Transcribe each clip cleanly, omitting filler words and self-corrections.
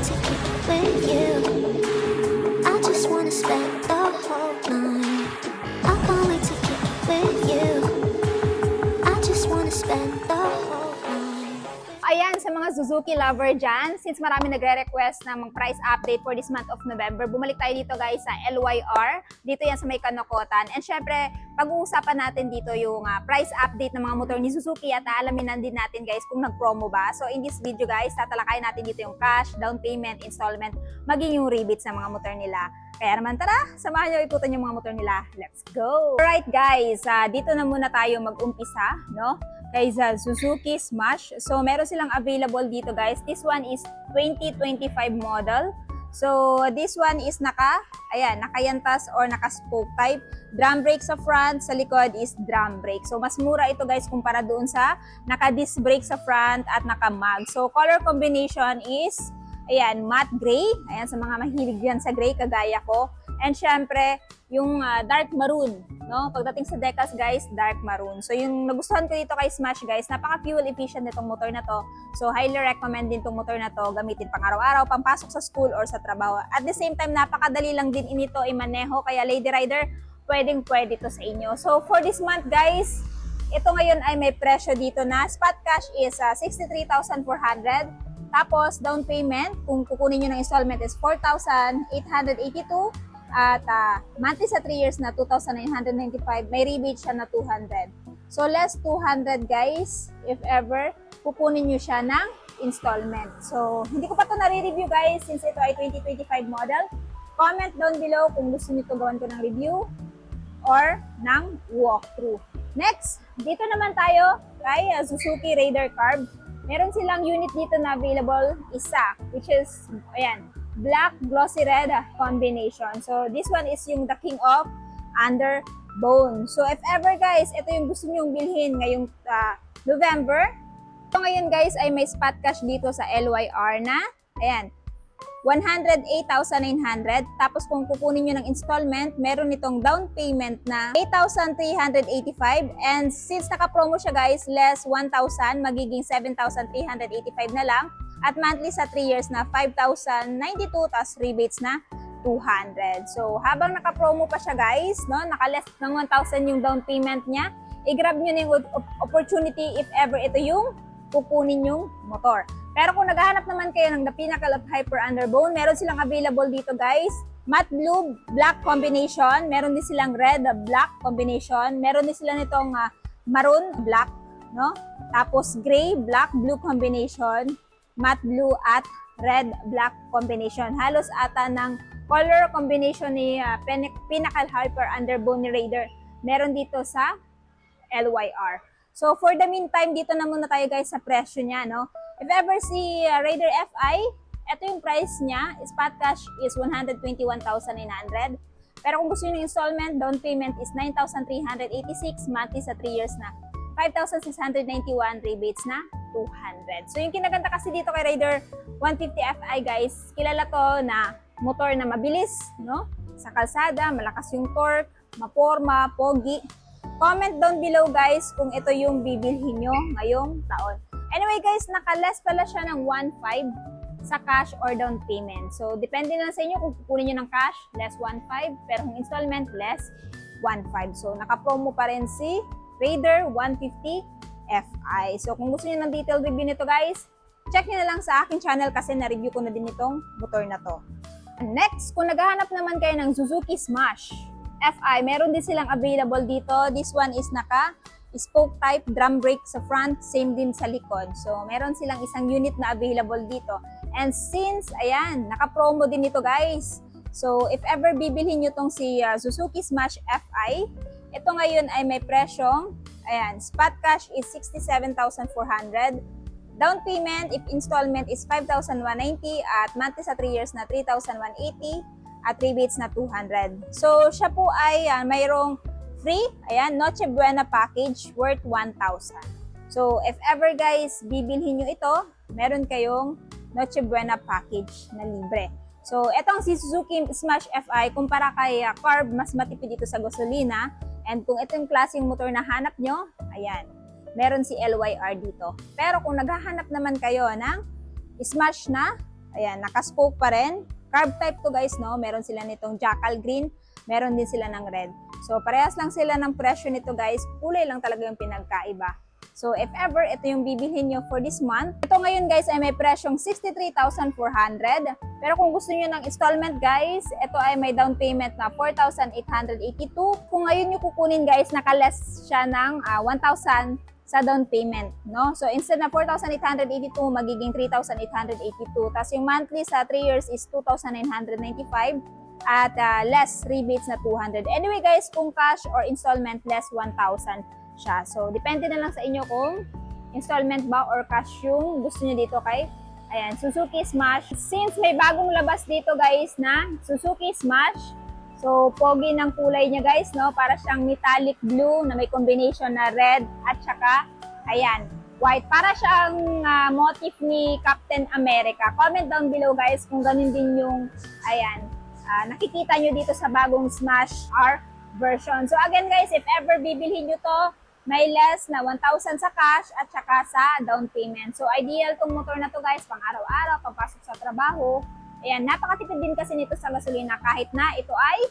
to kick it with you. I just wanna spend the whole night. I can't wait to kick it with you. I just wanna spend the whole night. Ayan, sa mga Suzuki lover dyan, since marami nagre-request na mag-price update for this month of November, bumalik tayo dito guys sa LYR. Dito yan sa may Kanokotan. And syempre, pag-uusapan natin dito yung price update ng mga motor ni Suzuki at aalamin din natin guys kung nag-promo ba. So in this video guys, tatalakayin natin dito yung cash, down payment, installment, maging yung rebates ng mga motor nila. Kaya naman tara, samahan nyo ikutan yung mga motor nila. Let's go! Alright guys, dito na muna tayo mag-umpisa, no? Kay Suzuki Smash. So, meron silang available dito guys. This one is 2025 model. So, this one is nakayantas or naka-spoke type. Drum brake sa front, sa likod is drum brake. So, mas mura ito guys kumpara doon sa naka-disc brake sa front at naka-mag. So, color combination is, ayan, matte gray. Ayan, sa mga mahilig yan sa gray, kagaya ko. And syempre, yung dark maroon. No? Pagdating sa decals guys, dark maroon. So yung nagustuhan ko dito kay Smash guys, napaka fuel efficient nitong motor na to. So highly recommend din tong motor na to gamitin pang araw-araw, pampasok sa school or sa trabaho. At the same time, napakadali lang din inito i-maneho. Kaya lady rider, pwede to sa inyo. So for this month guys, ito ngayon ay may presyo dito na spot cash is 63,400. Tapos down payment, kung kukunin nyo ng installment is 4,882. At monthly sa 3 years na 2,995, may rebate siya na 200. So less 200 guys, if ever, kukunin nyo siya ng installment. So hindi ko pa ito nare-review guys since ito ay 2025 model. Comment down below kung gusto nyo ito gawan ko ng review or ng walkthrough. Next, dito naman tayo kay Suzuki Raider Carb. Meron silang unit dito na available, isa, which is, ayan, black glossy red combination. So this one is yung the king of underbone. So if ever guys, ito yung gusto nyong bilhin ngayong November. So ngayon guys ay may spot cash dito sa LYR na, ayan, 108,900. Tapos kung kukunin nyo ng installment, meron itong down payment na 8,385. And since naka-promo siya guys, less 1,000, magiging 7,385 na lang. At monthly sa 3 years na 5,092, tas rebates na 200. So, habang naka-promo pa siya guys, no, naka-less ng 1,000 yung down payment niya, i-grab nyo na yung opportunity if ever ito yung kukunin yung motor. Pero kung naghahanap naman kayo ng the pinnacle of hyper underbone, meron silang available dito guys, matte blue, black combination, meron din silang red, black combination, meron din sila nitong maroon, black, no? Tapos gray, black, blue combination, matte blue at red black combination. Halos ata ng color combination ni Pinnacle Hyper Underbone ni Raider meron dito sa LYR. So for the meantime, dito na muna tayo guys sa presyo niya, no? If ever si Raider FI, ito yung price niya, spot cash is 121,900. Pero kung gusto niyo ng installment, down payment is 9,386, monthly sa 3 years na 5,691, rebates na 200. So yung kinaganda kasi dito kay Raider 150 Fi guys, kilala to na motor na mabilis, no? Sa kalsada, malakas yung torque, maporma, pogi. Comment down below guys kung ito yung bibilhin nyo ngayong taon. Anyway guys, naka-less pala siya ng 1.5 sa cash or down payment. So depende na sa inyo kung kukunin nyo ng cash, less 1.5, pero kung installment, less 1.5. So naka-promo pa rin si Raider 150 Fi. So kung gusto niyo ng detailed review nito guys, check niyo na lang sa aking channel kasi na-review ko na din itong motor na to. Next, kung naghahanap naman kayo ng Suzuki Smash Fi, meron din silang available dito. This one is naka-spoke type drum brake sa front, same din sa likod. So meron silang isang unit na available dito. And since, ayan, naka-promo din ito guys. So if ever bibilhin nyo tong si Suzuki Smash Fi, ito ngayon ay may presyong, ayan, spot cash is 67,400. Down payment, if installment is 5,190 at monthly sa 3 years na 3,180 at rebates na 200. So, siya po ay mayroong free, ayan, Noche Buena package worth 1,000. So, if ever guys, bibilhin nyo ito, meron kayong Noche Buena package na libre. So, etong si Suzuki Smash Fi, kumpara kay Carb, mas matipid dito sa gasolina. And kung ito yung klaseng motor na hanap nyo, ayan, meron si LYR dito. Pero kung naghahanap naman kayo ng Smash na Ayan, naka-spoke pa rin. Carb type to guys, no? Meron sila nitong jackal green, meron din sila ng red. So, parehas lang sila ng presyo nito guys. Kulay lang talaga yung pinagkaiba. So, if ever, ito yung bibilhin nyo for this month. Ito ngayon guys ay may presyong 63,400. Pero kung gusto nyo ng installment guys, ito ay may down payment na 4,882. Kung ngayon nyo kukunin guys, naka-less siya ng 1,000 sa down payment, no? So, instead na 4,882, magiging 3,882. Tapos yung monthly sa 3 years is 2,995 at less rebates na 200. Anyway guys, kung cash or installment, less 1,000 siya. So, depende na lang sa inyo kung installment ba or cash yung gusto nyo dito kay Suzuki Smash. Since may bagong labas dito guys na Suzuki Smash, so pogi ng kulay niya guys, no? Para siyang metallic blue na may combination na red at saka, white. Para siyang motif ni Captain America. Comment down below guys kung ganun din yung, nakikita nyo dito sa bagong Smash R version. So again guys, if ever bibilhin nyo to, may less na 1,000 sa cash at saka sa down payment. So, ideal tong motor na to guys, pang araw-araw, pang pasok sa trabaho. Ayan, napakatipid din kasi nito sa gasolina kahit na ito ay,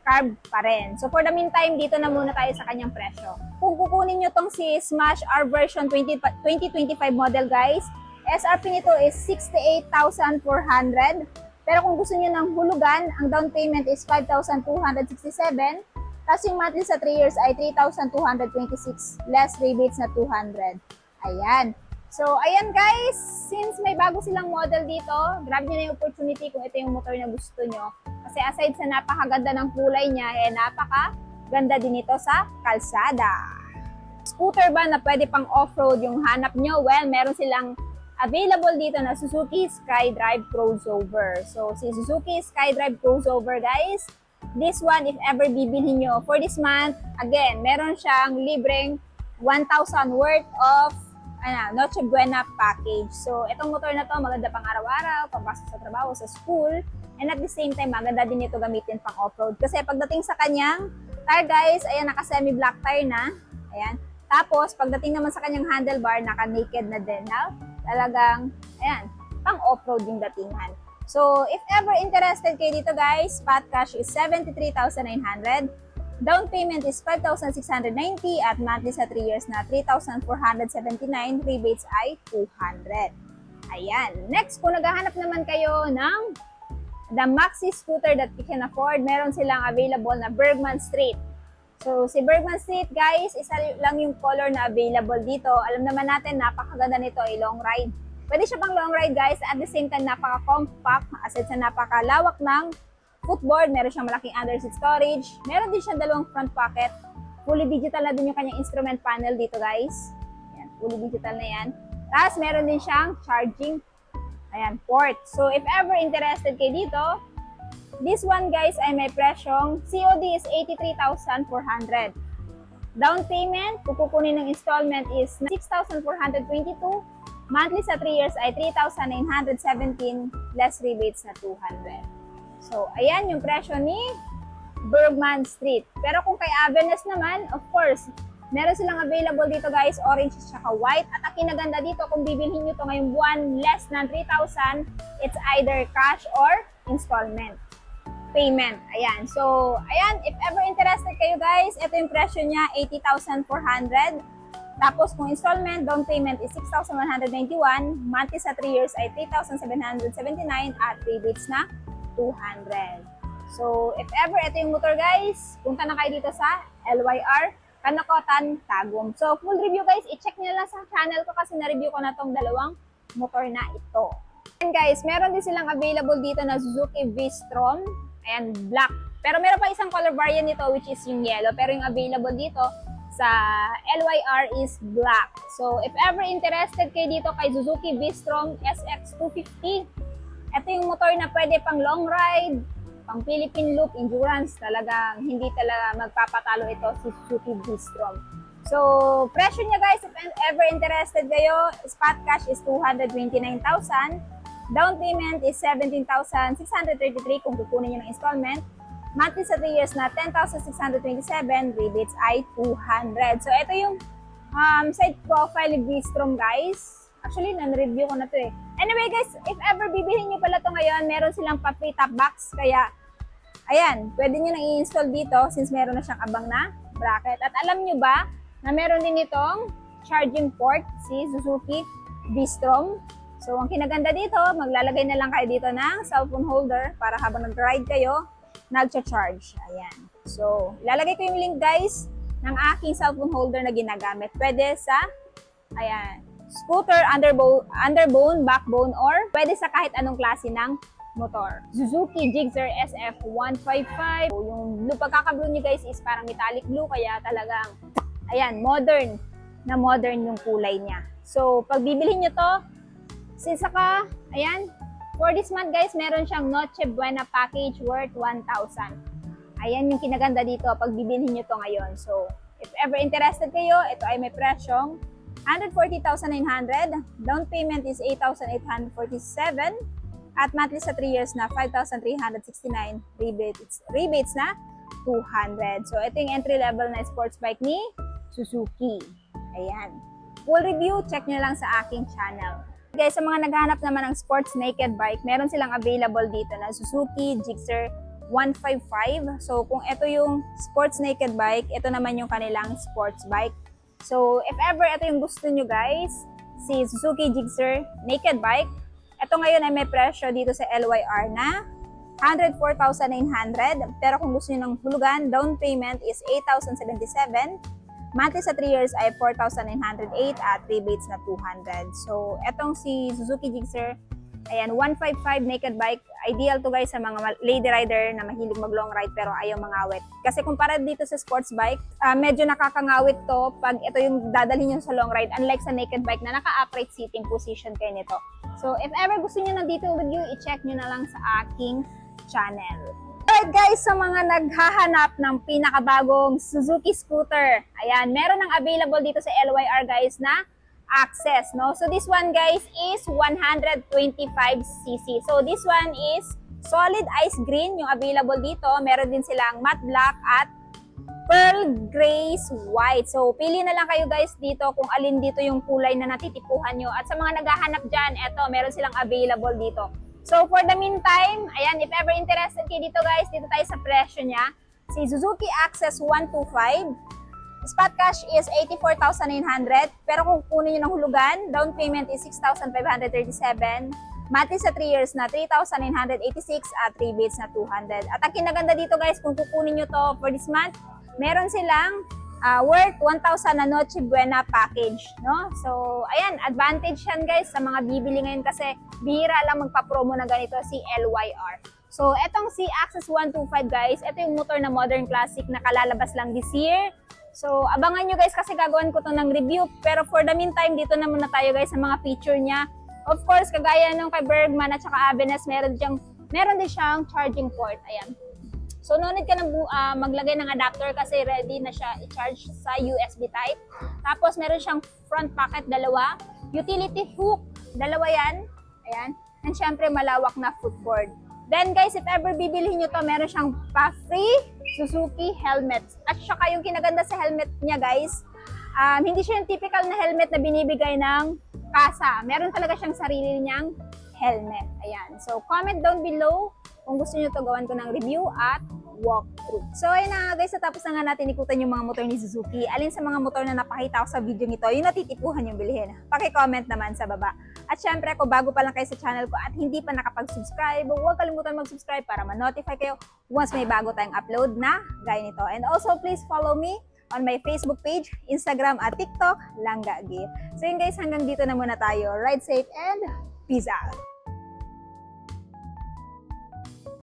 carb pa rin. So, for the meantime, dito na muna tayo sa kanyang presyo. Kung kukunin nyo tong si Smash R version 2025 model guys, SRP nito is 68,400. Pero kung gusto nyo ng hulugan, ang down payment is 5,267. Tapos yung monthly sa 3 years ay 3,226, less rebates na 200. Ayan. So, ayan guys, since may bago silang model dito, grab nyo na yung opportunity kung ito yung motor na gusto nyo. Kasi aside sa napakaganda ng kulay niya, napakaganda din ito sa kalsada. Scooter ba na pwede pang off-road yung hanap nyo? Well, meron silang available dito na Suzuki SkyDrive Crossover. So, si Suzuki SkyDrive Crossover guys, this one, if ever bibilhin nyo for this month, again, meron siyang libreng 1,000 worth of Noche Buena package. So, itong motor na to, maganda pang araw-araw, pagpasok sa trabaho, sa school, and at the same time, maganda din ito gamitin pang off-road. Kasi pagdating sa kanyang tire guys, naka semi-black tire na. Ayan. Tapos, pagdating naman sa kanyang handlebar, naka-naked na din. Talagang, pang off-road yung datingan. So, if ever interested kayo dito guys, spot cash is 73,900. Down payment is 5,690 at monthly sa 3 years na 3,479. Rebates ay 200. Ayan. Next, kung naghahanap naman kayo ng the maxi scooter that you can afford, meron silang available na Bergman Street. So, si Bergman Street guys, isa lang yung color na available dito. Alam naman natin, napakaganda nito ay long ride. Pwede siya pang long ride guys, at the same time napaka-compact, aside sa napakalawak ng footboard, meron siyang malaking underseat storage, meron din siyang dalawang front pocket, fully digital na din yung kanyang instrument panel dito guys. Ayan, fully digital na yan. Tapos meron din siyang charging port. So if ever interested kayo dito, this one guys ay may presyong COD is 83,400. Down payment, kung kukunin ng installment is 6,422. Monthly sa 3 years ay 3,917, less rebates na 200. So, ayan yung presyo ni Bergman Street. Pero kung kay Avenes naman, of course, meron silang available dito guys, orange at white. At ang kinaganda dito, kung bibilhin nyo ito ngayong buwan, less than 3,000, it's either cash or installment payment. Ayan. So, ayan, if ever interested kayo guys, ito yung presyo niya, 80,400. Tapos kung installment, down payment is 6,191, monthly sa 3 years ay 3,779 at rebates na 200. So, if ever ito yung motor guys, punta na kayo dito sa LYR Kanakotan, Tagum. So, full review guys, i-check nyo lang sa channel ko kasi na-review ko na tong dalawang motor na ito. And guys, meron din silang available dito na Suzuki V-Strom and black. Pero meron pa isang color variant nito which is yung yellow. Pero yung available dito sa LYR is black. So, if ever interested kayo dito kay Suzuki V-Strom SX250, ito yung motor na pwede pang long ride, pang Philippine Loop, endurance, talagang hindi talaga magpapatalo ito si Suzuki V-Strom. So, presyo niya guys, if ever interested kayo, spot cash is 229,000. Down payment is 17,633 kung kukunin nyo ng installment. Monthly sa 3 years na 10,627, rebates ay 200. So, ito yung side profile ni V-Strom guys. Actually, nan-review ko na to eh. Anyway guys, if ever bibilhin ngayon, meron silang pa-free top box. Kaya, ayan, pwede nyo nang i-install dito since meron na siyang abang na bracket. At alam nyo ba na meron din itong charging port, si Suzuki V-Strom. So, ang kinaganda dito, maglalagay na lang kayo dito ng cellphone holder para habang nag-ride kayo, nag-charge. Ayan. So, ilalagay ko yung link guys ng aking cellphone holder na ginagamit. Pwede sa, ayan, scooter, underbone, backbone, or pwede sa kahit anong klase ng motor. Suzuki Gixxer SF155. So, yung blue pagkaka-blue niya guys is parang metallic blue, kaya talagang, ayan, modern yung kulay niya. So, pag bibilhin nyo to, since ayan, for this month guys, meron siyang Noche Buena package worth 1,000. Ayan yung kinaganda dito pag bibilhin nyo to ngayon. So, if ever interested kayo, ito ay may presyong 140,900. Down payment is 8,847. At monthly sa 3 years na 5,369. Rebates na 200. So, ito yung entry level na sports bike ni Suzuki. Ayan. Full review, check nyo lang sa aking channel. Guys, sa mga naghahanap naman ng sports naked bike, meron silang available dito na Suzuki Gixxer 155. So, kung ito yung sports naked bike, ito naman yung kanilang sports bike. So, if ever ito yung gusto nyo guys, si Suzuki Gixxer naked bike, ito ngayon ay may presyo dito sa LYR na 104,900. Pero kung gusto nyo ng hulugan, down payment is 8,077. Monthly sa 3 years ay 4,908 at rebates na 200. So, etong si Suzuki Gixxer, ayan, 155 naked bike. Ideal to guys sa mga lady rider na mahilig mag long ride pero ayaw mangawit. Kasi kumpara dito sa sports bike, medyo nakakangawit to pag ito yung dadalhin nyo sa long ride. Unlike sa naked bike na naka-upright seating position kayo nito. So, if ever gusto nyo ng detailed review, i-check nyo na lang sa aking channel. Alright guys, sa mga naghahanap ng pinakabagong Suzuki scooter, ayan, meron ng available dito sa LYR guys na Access, no? So this one guys is 125cc. So this one is solid ice green yung available dito. Meron din silang matte black at pearl grace white. So pili na lang kayo guys dito kung alin dito yung kulay na natitipuhan nyo. At sa mga naghahanap dyan, eto, meron silang available dito. So for the meantime, ayan, if ever interested kayo dito guys, dito tayo sa presyo niya. Si Suzuki Access 125, spot cash is 84,900. Pero kung kunin nyo ng hulugan, down payment is 6,537. Monthly sa 3 years na 3,986 at rebates na 200. At ang kinaganda dito guys, kung kukunin nyo to for this month, meron silang worth 1,000 na Noche Buena package, no? So, ayan, advantage yan guys sa mga bibili ngayon kasi bihira lang magpa-promo na ganito si LYR. So, etong si Access 125 guys, ito yung motor na modern classic na kalalabas lang this year. So, abangan nyo guys kasi gagawin ko to ng review. Pero for the meantime, dito na muna tayo guys sa mga feature niya. Of course, kagaya nung kay Bergman at saka Avenes, meron din siyang charging port. Ayan. So, no need ka na maglagay ng adapter kasi ready na siya i-charge sa USB type. Tapos, meron siyang front pocket, dalawa. Utility hook, dalawa yan. Ayan. And syempre, malawak na footboard. Then, guys, if ever bibilhin nyo to, meron siyang pa-free Suzuki helmet. At saka yung kinaganda sa helmet niya, guys, hindi siya yung typical na helmet na binibigay ng kasa. Meron talaga siyang sarili niyang helmet. Ayan. So, comment down below kung gusto nyo to gawan ko ng review at walkthrough. So, ayun na guys, natapos na nga natin ikutan yung mga motor ni Suzuki. Alin sa mga motor na napakita ko sa video nito, yung natitipuhan yung bilhin. Paki-comment naman sa baba. At syempre, kung bago pa lang kayo sa channel ko at hindi pa nakapag-subscribe, huwag kalimutan mag-subscribe para ma-notify kayo once may bago tayong upload na gaya nito. And also, please follow me on my Facebook page, Instagram at TikTok, Langga Gear. So yun guys, hanggang dito na muna tayo. Ride safe and peace out!